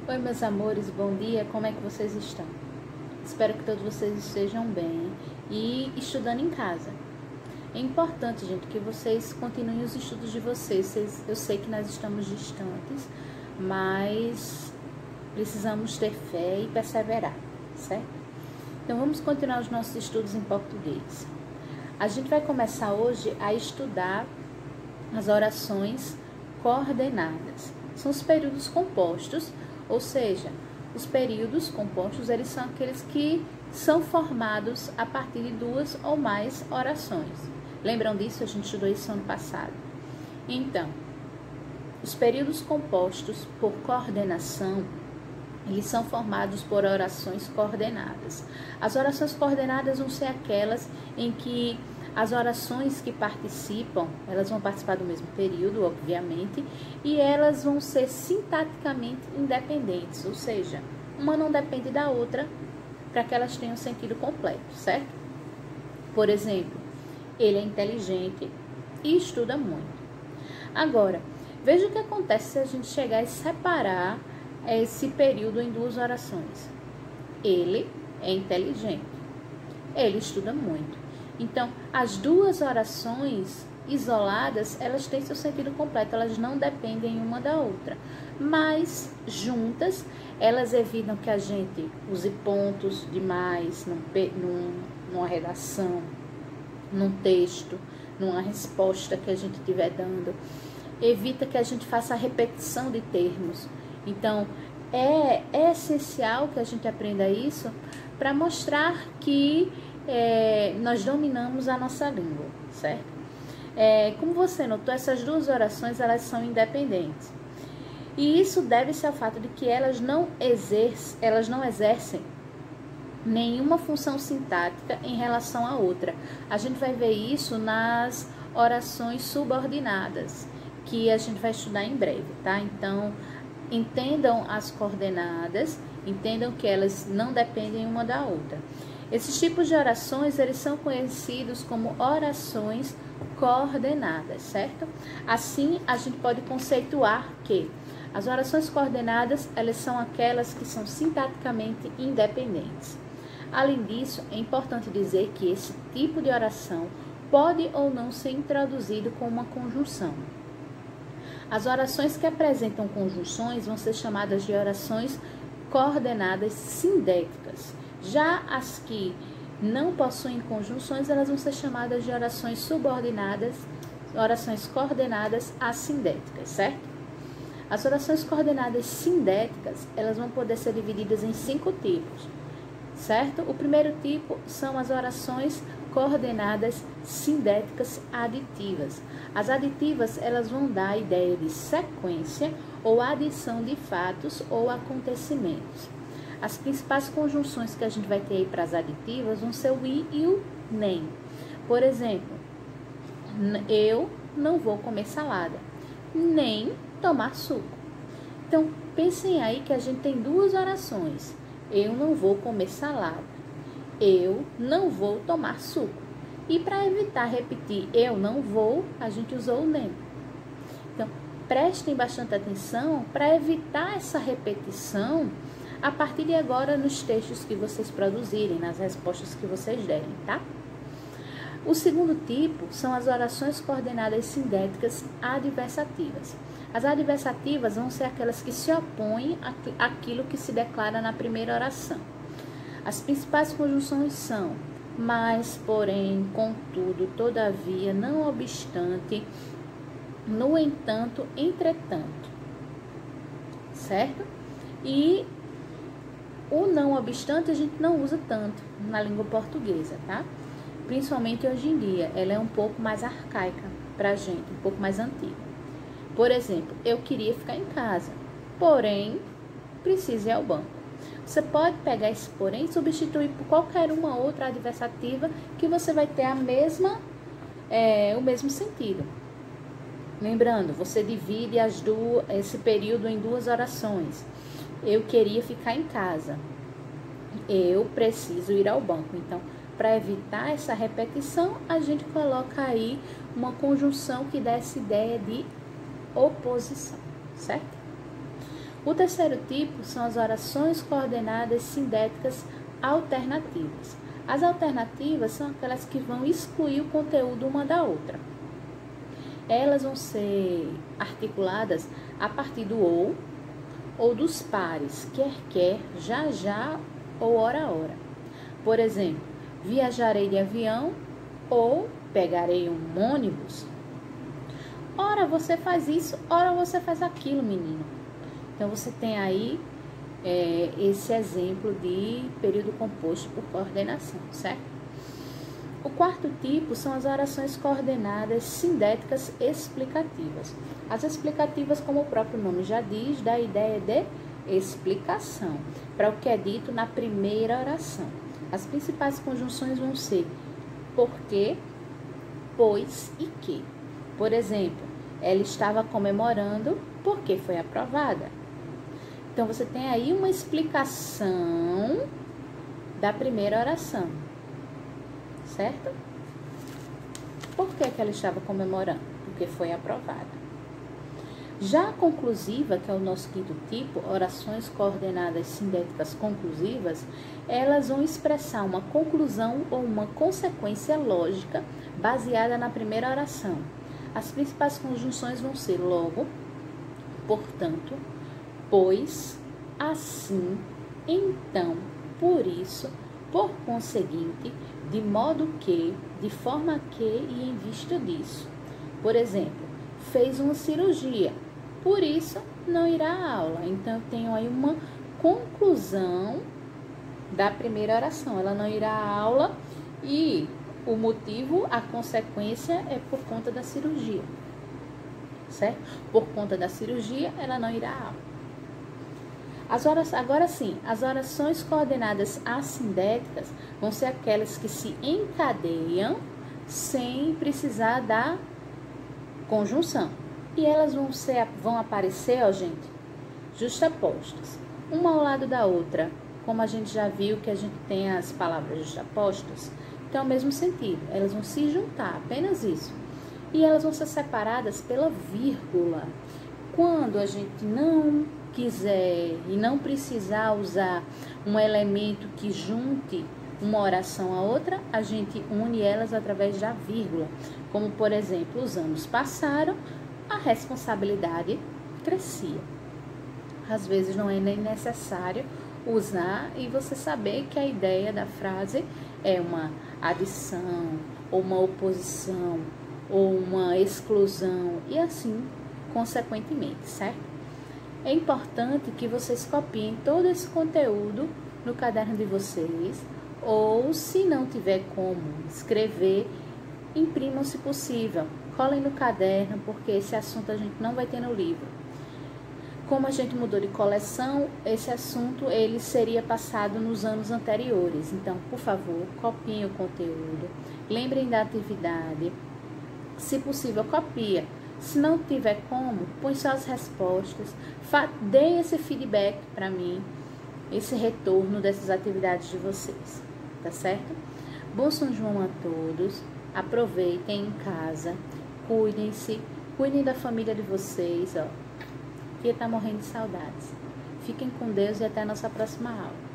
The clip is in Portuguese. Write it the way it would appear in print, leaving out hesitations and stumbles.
Oi, meus amores, bom dia, como é que vocês estão? Espero que todos vocês estejam bem e estudando em casa. É importante, gente, que vocês continuem os estudos de vocês. Eu sei que nós estamos distantes, mas precisamos ter fé e perseverar, certo? Então, vamos continuar os nossos estudos em português. A gente vai começar hoje a estudar as orações coordenadas. São os períodos compostos, ou seja, os períodos compostos, eles são aqueles que são formados a partir de duas ou mais orações. Lembram disso? A gente estudou isso ano passado. Então, os períodos compostos por coordenação, eles são formados por orações coordenadas. As orações coordenadas vão ser aquelas em que as orações que participam, elas vão participar do mesmo período, obviamente, e elas vão ser sintaticamente independentes, ou seja, uma não depende da outra para que elas tenham sentido completo, certo? Por exemplo, ele é inteligente e estuda muito. Agora, veja o que acontece se a gente chegar e separar esse período em duas orações. Ele é inteligente, ele estuda muito. Então, as duas orações isoladas, elas têm seu sentido completo, elas não dependem uma da outra. Mas, juntas, elas evitam que a gente use pontos demais numa redação, num texto, numa resposta que a gente estiver dando. Evita que a gente faça a repetição de termos. Então, é essencial que a gente aprenda isso para mostrar que nós dominamos a nossa língua, certo? Como você notou, essas duas orações, elas são independentes. E isso deve-se ao fato de que elas não exercem nenhuma função sintática em relação à outra. A gente vai ver isso nas orações subordinadas, que a gente vai estudar em breve, tá? Então, entendam as coordenadas, entendam que elas não dependem uma da outra. Esses tipos de orações, eles são conhecidos como orações coordenadas, certo? Assim, a gente pode conceituar que as orações coordenadas, elas são aquelas que são sintaticamente independentes. Além disso, é importante dizer que esse tipo de oração pode ou não ser introduzido com uma conjunção. As orações que apresentam conjunções vão ser chamadas de orações coordenadas sindéticas. Já as que não possuem conjunções, elas vão ser chamadas de orações subordinadas, orações coordenadas assindéticas, certo? As orações coordenadas sindéticas, elas vão poder ser divididas em 5 tipos, certo? O primeiro tipo são as orações coordenadas sindéticas aditivas. As aditivas, elas vão dar a ideia de sequência ou adição de fatos ou acontecimentos. As principais conjunções que a gente vai ter aí para as aditivas vão ser o i e o nem. Por exemplo, eu não vou comer salada, nem tomar suco. Então, pensem aí que a gente tem duas orações. Eu não vou comer salada, eu não vou tomar suco. E para evitar repetir eu não vou, a gente usou o nem. Então, prestem bastante atenção para evitar essa repetição a partir de agora nos textos que vocês produzirem, nas respostas que vocês derem, tá? O segundo tipo são as orações coordenadas sindéticas adversativas. As adversativas vão ser aquelas que se opõem àquilo que se declara na primeira oração. As principais conjunções são mas, porém, contudo, todavia, não obstante, no entanto, entretanto, certo? E o não obstante a gente não usa tanto na língua portuguesa, tá? Principalmente hoje em dia, ela é um pouco mais arcaica pra gente, um pouco mais antiga. Por exemplo, eu queria ficar em casa, porém, preciso ir ao banco. Você pode pegar esse porém e substituir por qualquer uma outra adversativa que você vai ter o mesmo sentido. Lembrando, você divide esse período em duas orações. Eu queria ficar em casa. Eu preciso ir ao banco. Então, para evitar essa repetição, a gente coloca aí uma conjunção que dá essa ideia de oposição, certo? O terceiro tipo são as orações coordenadas sindéticas alternativas. As alternativas são aquelas que vão excluir o conteúdo uma da outra. Elas vão ser articuladas a partir do ou dos pares, quer, já ou ora. Por exemplo, viajarei de avião ou pegarei um ônibus. Ora você faz isso, ora você faz aquilo, menino. Então você tem aí esse exemplo de período composto por coordenação, certo? O quarto tipo são as orações coordenadas sindéticas explicativas. As explicativas, como o próprio nome já diz, dá a ideia de explicação para o que é dito na primeira oração. As principais conjunções vão ser porque, pois e que. Por exemplo, ela estava comemorando porque foi aprovada. Então, você tem aí uma explicação da primeira oração, certo? Por que ela estava comemorando? Porque foi aprovada. Já a conclusiva, que é o nosso quinto tipo, orações coordenadas sindéticas conclusivas, elas vão expressar uma conclusão ou uma consequência lógica baseada na primeira oração. As principais conjunções vão ser logo, portanto, pois, assim, então, por isso, por conseguinte, de modo que, de forma que e em vista disso. Por exemplo, fez uma cirurgia, por isso não irá à aula. Então, eu tenho aí uma conclusão da primeira oração. Ela não irá à aula e o motivo, a consequência é por conta da cirurgia, certo? Por conta da cirurgia, ela não irá à aula. Agora sim, as orações coordenadas assindéticas vão ser aquelas que se encadeiam sem precisar da conjunção. E elas vão aparecer, ó, gente, justapostas, uma ao lado da outra. Como a gente já viu que a gente tem as palavras justapostas, então é o mesmo sentido. Elas vão se juntar, apenas isso. E elas vão ser separadas pela vírgula. Quando a gente não quiser e não precisar usar um elemento que junte uma oração a outra, a gente une elas através da vírgula. Como, por exemplo, os anos passaram, a responsabilidade crescia. Às vezes não é nem necessário usar e você saber que a ideia da frase é uma adição, ou uma oposição, ou uma exclusão, e assim consequentemente, certo? É importante que vocês copiem todo esse conteúdo no caderno de vocês, ou se não tiver como escrever, imprimam se possível, colhem no caderno, porque esse assunto a gente não vai ter no livro. Como a gente mudou de coleção, esse assunto ele seria passado nos anos anteriores. Então, por favor, copiem o conteúdo, lembrem da atividade, se possível, copia. Se não tiver como, põe só as respostas, dê esse feedback para mim, esse retorno dessas atividades de vocês, tá certo? Bom São João a todos, aproveitem em casa, cuidem-se, cuidem da família de vocês, ó. Tia tá morrendo de saudades. Fiquem com Deus e até a nossa próxima aula.